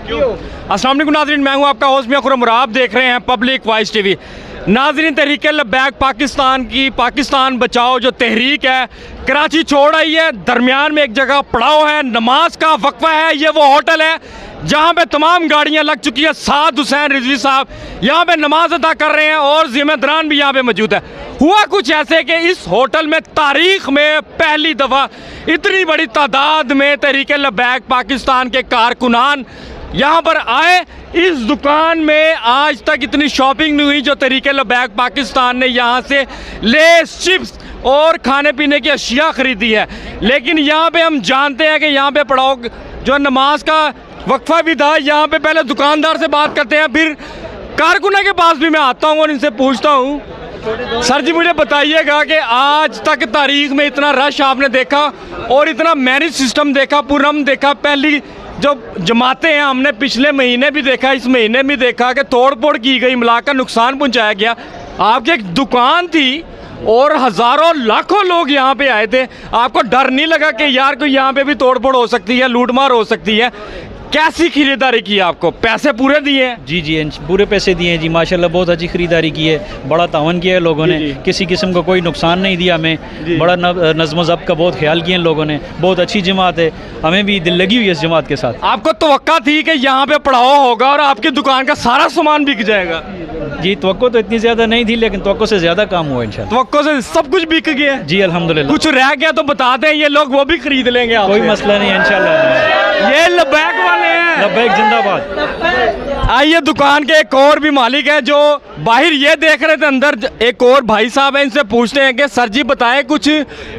अस्सलाम वालेकुम नाज़रीन, मैं हूं आपका होस्ट मियां खुर्रम और आप देख रहे हैं पब्लिक वॉइस टीवी। नाज़रीन, तहरीक लब्बैक पाकिस्तान की पाकिस्तान बचाओ जो तहरीक है कराची छोड़ आई है। दरमियान में एक जगह पड़ाव है, नमाज का वक्फा है। ये वो होटल है जहां पे तमाम गाड़ियां लग चुकी है। साद हुसैन रिजवी साहब यहां पे नमाज अदा कर रहे हैं और ज़िम्मेदारान भी यहां पे मौजूद है। हुआ कुछ ऐसे कि इस होटल में तारीख में पहली दफ़ा इतनी बड़ी तादाद में तहरीक लब्बैक पाकिस्तान के कारकुनान यहाँ पर आए। इस दुकान में आज तक इतनी शॉपिंग नहीं हुई जो तहरीक लब्बैक पाकिस्तान ने यहाँ से लेस, चिप्स और खाने पीने की अशिया ख़रीदी है। लेकिन यहाँ पे हम जानते हैं कि यहाँ पे पड़ाव जो नमाज का वक्फा भी था। यहाँ पे पहले दुकानदार से बात करते हैं, फिर कारकुना के पास भी मैं आता हूँ और इनसे पूछता हूँ। सर जी, मुझे बताइएगा कि आज तक तारीख में इतना रश आपने देखा और इतना मैरिज सिस्टम देखा, पुरम देखा, पहली जो जमातें हैं हमने पिछले महीने भी देखा, इस महीने भी देखा कि तोड़ फोड़ की गई, मिलाकर नुकसान पहुंचाया गया। आपकी एक दुकान थी और हज़ारों लाखों लोग यहाँ पे आए थे। आपको डर नहीं लगा कि यार कोई यहाँ पे भी तोड़ फोड़ हो सकती है, लूटमार हो सकती है? कैसी खरीदारी की आपको? पैसे पूरे दिए हैं? जी जी, पूरे पैसे दिए हैं जी, माशाल्लाह बहुत अच्छी ख़रीदारी की है। बड़ा तावन किया है लोगों ने, किसी किस्म का कोई नुकसान नहीं दिया हमें। बड़ा नज़्म ज़ब्त का बहुत ख्याल किया लोगों ने। बहुत अच्छी जमात है, हमें भी दिल लगी हुई है इस जमात के साथ। आपको तवक्का थी कि यहाँ पे पड़ाव होगा और आपकी दुकान का सारा सामान बिक जाएगा? जी, तवक्को तो इतनी ज़्यादा नहीं थी, लेकिन तवक्को से ज़्यादा काम हुआ इंशाल्लाह। तवक्को से सब कुछ बिक गया है? जी अल्हम्दुलिल्लाह। कुछ रह गया तो बता दें, ये लोग वो भी खरीद लेंगे आपसे। कोई मसला नहीं है इंशाल्लाह। ये लब्बैक वाले हैं, लब्बैक जिंदाबाद। आइए, दुकान के एक और भी मालिक है जो बाहर ये देख रहे थे, अंदर एक और भाई साहब हैं। इनसे पूछते हैं कि सर जी बताएं, कुछ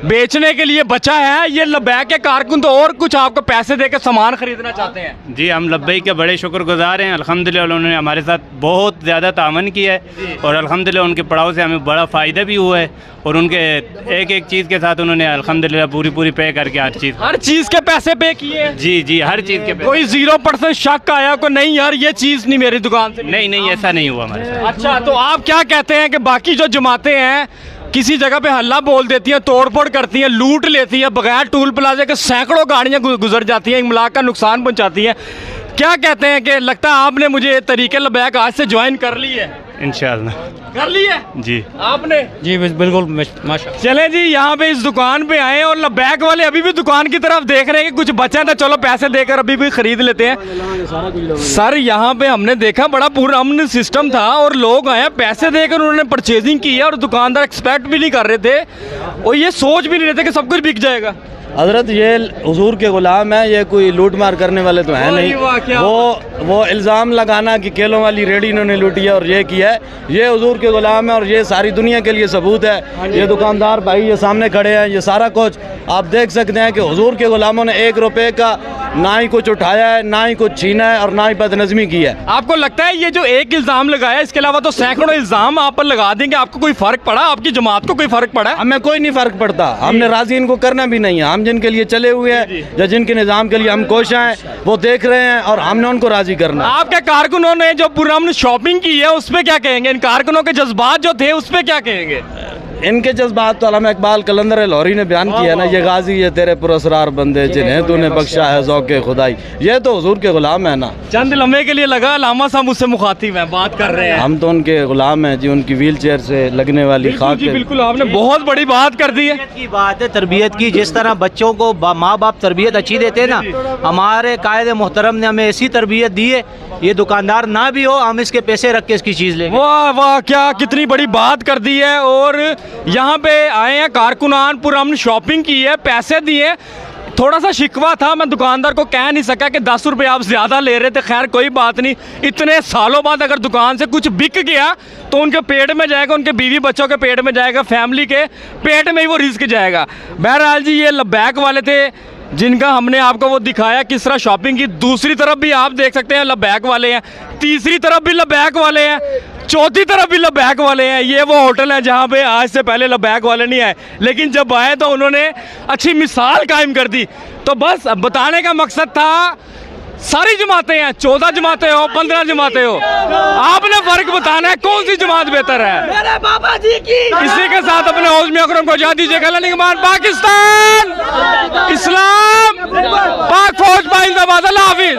बेचने के लिए बचा है? ये लब्बैक के कारकुन तो और कुछ आपको पैसे देकर सामान खरीदना चाहते हैं? जी, हम लब्बैक के बड़े शुक्रगुजार हैं। अल्हम्दुलिल्लाह उन्होंने हमारे साथ बहुत ज़्यादा तावन किया है और अल्हम्दुलिल्लाह उनके पड़ाव से हमें बड़ा फ़ायदा भी हुआ है। और उनके एक एक चीज़ के साथ उन्होंने अल्हम्दुलिल्लाह पूरी पे करके हर चीज़ के पैसे पे किए? जी जी, हर चीज़ के पैसे। कोई 0% शक आया को नहीं यार ये चीज़ नहीं मेरी दुकान से? नहीं, ऐसा नहीं हुआ हमारे साथ। अच्छा, तो आप क्या कहते हैं कि बाकी जो जमातें हैं किसी जगह पे हल्ला बोल देती हैं, तोड़ फोड़ करती हैं, लूट लेती हैं, बगैर टूल प्लाजा के सैकड़ों गाड़ियां गुजर जाती हैं, इमलाक का नुकसान पहुंचाती हैं, क्या कहते हैं कि लगता है आपने मुझे तहरीक लब्बैक आज से ज्वाइन कर ली है? इंशाअल्लाह कर ली है जी। आपने? जी बिल्कुल, माशा। चले जी, यहाँ पे इस दुकान पे आए और लब्बैक वाले अभी भी दुकान की तरफ देख रहे हैं कि कुछ बचा था, चलो पैसे देकर अभी भी खरीद लेते हैं। सर, यहाँ पे हमने देखा बड़ा पुरअमन सिस्टम था और लोग आए, पैसे देकर उन्होंने परचेजिंग की है और दुकानदार एक्सपेक्ट भी नहीं कर रहे थे और ये सोच भी नहीं रहे थे कि सब कुछ बिक जाएगा। हज़रत ये हुजूर के ग़ुलाम है, ये कोई लूट मार करने वाले तो हैं नहीं। वो इल्ज़ाम लगाना कि केलों वाली रेडी इन्होंने लूटी है और ये किया है, ये हुजूर के ग़ुलाम है और ये सारी दुनिया के लिए सबूत है। ये दुकानदार भाई ये सामने खड़े हैं, ये सारा कुछ आप देख सकते हैं कि हुजूर के ग़ुलामों ने 1 रुपये का ना ही कुछ उठाया है, ना ही कुछ छीना है और ना ही बदनज़मी की है। आपको लगता है ये जो एक इल्ज़ाम लगाया, इसके अलावा तो सैकड़ों इल्ज़ाम आप पर लगा देंगे, आपको कोई फ़र्क पड़ा? आपकी जमात को कोई फ़र्क पड़ा? हमें कोई नहीं फ़र्क पड़ता, हमने राज़ी इनको करना भी नहीं है। हम जिनके लिए चले हुए हैं या जिनके निज़ाम के लिए हम कोशिश हैं वो देख रहे हैं और हमने उनको राज़ी करना। आपके कारकुनों ने जो पुरअमन शॉपिंग की है उस पर क्या कहेंगे? इन कारकुनों के जज्बात जो थे उस पर क्या कहेंगे? इनके जज्बात तो अल्लामा इकबाल कलंदर लाहौरी ने बयान किया ना, ये गाजी ये तेरे पुरअसरार बंदे जिन्हें तूने बख्शा है ज़ौक़े खुदाई, ये तो हुजूर के ग़ुलाम है ना। चंद लम्हे के लिए लगा अल्लामा साहब मुझसे मुखातिब हैं, बात कर रहे हैं। हम तो उनके ग़ुलाम हैं जी, उनकी व्हील चेयर से लगने वाली खाक। जी बिल्कुल, आपने बहुत बड़ी बात कर दी है। की बात है तरबियत की, जिस तरह बच्चों को माँ बाप तरबियत अच्छी देते हैं ना, हमारे कायद मोहतरम ने हमें ऐसी तरबियत दी है, ये दुकानदार ना भी हो हम इसके पैसे रख के इसकी चीज़ लेंगे। वाह वाह, क्या कितनी बड़ी बात कर दी है। और यहाँ पे आए हैं कारकुनान, पुरअमन शॉपिंग की है, पैसे दिए। थोड़ा सा शिकवा था, मैं दुकानदार को कह नहीं सका कि 10 रुपये आप ज़्यादा ले रहे थे। खैर कोई बात नहीं, इतने सालों बाद अगर दुकान से कुछ बिक गया तो उनके पेट में जाएगा, उनके बीवी बच्चों के पेट में जाएगा, फैमिली के पेट में ही वो रिस्क जाएगा। बहरहाल जी, ये लब्बैक वाले थे जिनका हमने आपको वो दिखाया किस तरह शॉपिंग की। दूसरी तरफ भी आप देख सकते हैं लब्बैक वाले हैं, तीसरी तरफ भी लब्बैक वाले हैं, चौथी तरफ भी लब्बैक वाले हैं। ये वो होटल है जहाँ पे आज से पहले लब्बैक वाले नहीं आए, लेकिन जब आए तो उन्होंने अच्छी मिसाल कायम कर दी। तो बस बताने का मकसद था सारी जमातें हैं, 14 जमातें हो 15 जमातें हो, आपने फर्क बताना है कौन सी जमात बेहतर है। मेरे बाबा जी की इसी के साथ अपने हौज में अकरम को जा दीजिएगा। पाकिस्तान इस्लाम पाक फौज पाइंदाबाद। अल्लाह हाफिज।